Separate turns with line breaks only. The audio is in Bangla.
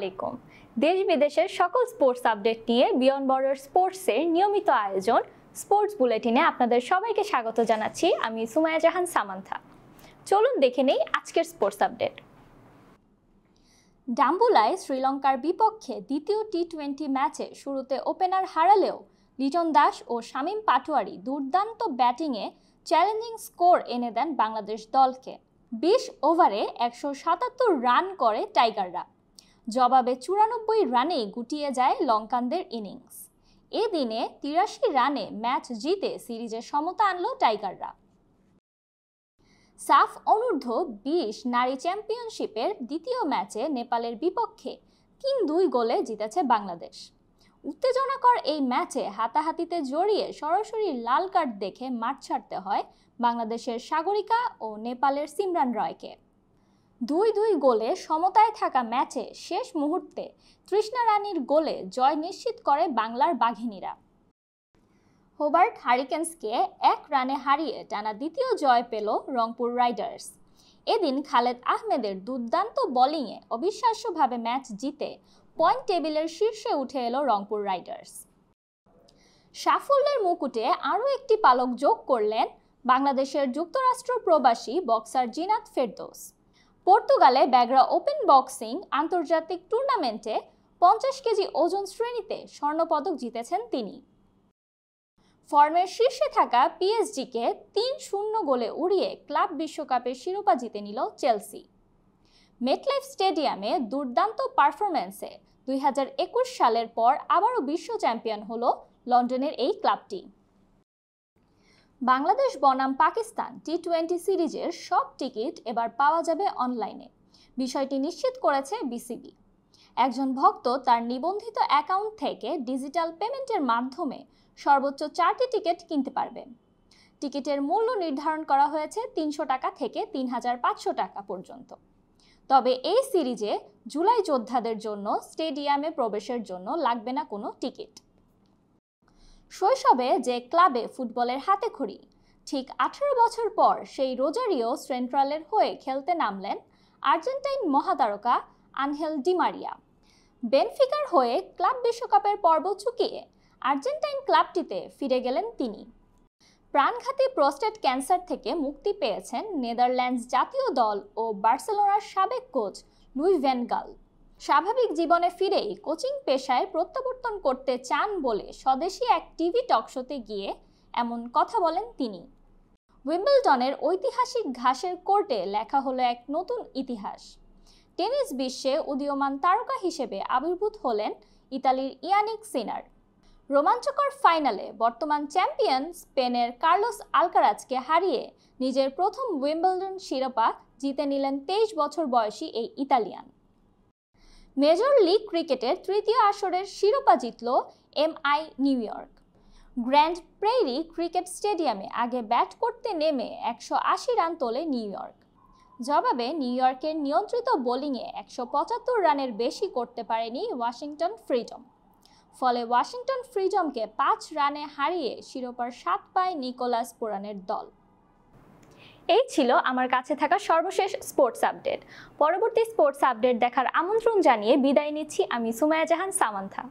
আলাইকুম। দেশ বিদেশের সকল স্পোর্টস আপডেট নিয়ে বিয়ন্ড বর্ডার স্পোর্টসের নিয়মিত আয়োজন স্পোর্টস বুলেটিনে আপনাদের সবাইকে স্বাগত জানাচ্ছি। আমি সুমাইয়া জাহান সামান্থা। চলুন দেখে নেই আজকের স্পোর্টস আপডেট। ডাম্বুলায় শ্রীলঙ্কার বিপক্ষে দ্বিতীয় টি-20 ম্যাচে শুরুতে ওপেনার হারালেও লিটন দাস ও শামীম পাটোয়ারি দুর্দান্ত ব্যাটিংয়ে চ্যালেঞ্জিং স্কোর এনে দেন বাংলাদেশ দলকে। 20 ওভারে 177 রান করে টাইগাররা। জবাবে 94 রানেই গুটিয়ে যায় লঙ্কানদের ইনিংস। এদিনে 83 রানে ম্যাচ জিতে সিরিজে সমতা আনল টাইগাররা। সাফ অনূর্ধ্ব 20 নারী চ্যাম্পিয়নশিপের দ্বিতীয় ম্যাচে নেপালের বিপক্ষে 3-2 গোলে জিতেছে বাংলাদেশ। উত্তেজনাকর এই ম্যাচে হাতাহাতিতে জড়িয়ে সরাসরি লাল কার্ড দেখে মাঠ ছাড়তে হয় বাংলাদেশের সাগরিকা ও নেপালের সিমরান রয়কে। 2-2 গোলে সমতায় থাকা ম্যাচে শেষ মুহূর্তে তৃষ্ণা রানীর গোলে জয় নিশ্চিত করে বাংলার বাঘিনীরা। হোবার্ট হারিকেন্সকে 1 রানে হারিয়ে টানা দ্বিতীয় জয় পেল রংপুর রাইডার্স। এদিন খালেদ আহমেদের দুর্দান্ত বোলিংয়ে অবিশ্বাস্যভাবে ম্যাচ জিতে পয়েন্ট টেবিলের শীর্ষে উঠে এলো রংপুর রাইডার্স। সাফল্যের মুকুটে আরও একটি পালক যোগ করলেন বাংলাদেশের যুক্তরাষ্ট্র প্রবাসী বক্সার জিনাত ফেরদৌস। পর্তুগালে ব্যাগরা ওপেন বক্সিং আন্তর্জাতিক টুর্নামেন্টে 50 কেজি ওজন শ্রেণীতে স্বর্ণপদক জিতেছেন তিনি। ফর্মের শীর্ষে থাকা পিএসজিকে 3-0 গোলে উড়িয়ে ক্লাব বিশ্বকাপের শিরোপা জিতে নিল চেলসি। মেটলাইফ স্টেডিয়ামে দুর্দান্ত পারফরম্যান্সে 2021 সালের পর আবারও বিশ্ব চ্যাম্পিয়ন হলো লন্ডনের এই ক্লাবটি। বাংলাদেশ বনাম পাকিস্তান টি-20 সিরিজের সব টিকিট এবার পাওয়া যাবে অনলাইনে। বিষয়টি নিশ্চিত করেছে বিসিবি। একজন ভক্ত তার নিবন্ধিত অ্যাকাউন্ট থেকে ডিজিটাল পেমেন্টের মাধ্যমে সর্বোচ্চ 4টি টিকিট কিনতে পারবেন। টিকিটের মূল্য নির্ধারণ করা হয়েছে 300 টাকা থেকে 3500 টাকা পর্যন্ত। তবে এই সিরিজে জুলাই যোদ্ধাদের জন্য স্টেডিয়ামে প্রবেশের জন্য লাগবে না কোনো টিকিট। শৈশবে যে ক্লাবে ফুটবলের হাতেখড়ি, ঠিক 18 বছর পর সেই রোজারিও সেন্ট্রালের হয়ে খেলতে নামলেন আর্জেন্টাইন মহাতারকা আনহেল ডি মারিয়া। বেনফিকার হয়ে ক্লাব বিশ্বকাপের পর্ব চুকিয়ে আর্জেন্টাইন ক্লাবটিতে ফিরে গেলেন তিনি। প্রাণঘাতী প্রোস্টেট ক্যান্সার থেকে মুক্তি পেয়েছেন নেদারল্যান্ডস জাতীয় দল ও বার্সেলোনার সাবেক কোচ লুই ভ্যান গাল। স্বাভাবিক জীবনে ফিরেই কোচিং পেশায় প্রত্যাবর্তন করতে চান বলে স্বদেশী এক টিভি টকশোতে গিয়ে এমন কথা বলেন তিনি। উইম্বলডনের ঐতিহাসিক ঘাসের কোর্টে লেখা হলো এক নতুন ইতিহাস। টেনিস বিশ্বে উদীয়মান তারকা হিসেবে আবির্ভূত হলেন ইতালির ইয়ানিক সিনার। রোমাঞ্চকর ফাইনালে বর্তমান চ্যাম্পিয়ন স্পেনের কার্লোস আলকারাজকে হারিয়ে নিজের প্রথম উইম্বলডন শিরোপা জিতে নিলেন 23 বছর বয়সী এই ইতালিয়ান। মেজর লিগ ক্রিকেটের তৃতীয় আসরের শিরোপা জিতল MI new York. Grand prairie cricket স্টেডিয়ামে আগে ব্যাট করতে নেমে 180 রান তোলে নিউ ইয়র্ক। জবাবে নিউ ইয়র্কের নিয়ন্ত্রিত বোলিংয়ে 175 রানের বেশি করতে পারেনি ওয়াশিংটন ফ্রিডম। ফলে ওয়াশিংটন ফ্রিডমকে 5 রানে হারিয়ে শিরোপার স্বাদ পায় নিকোলাস পুরানের দল। এই ছিল আমার কাছে থাকা সর্বশেষ স্পোর্টস আপডেট। পরবর্তী স্পোর্টস আপডেট দেখার আমন্ত্রণ জানিয়ে বিদায় নিচ্ছি আমি সুমাইয়া জাহান সামান্থা।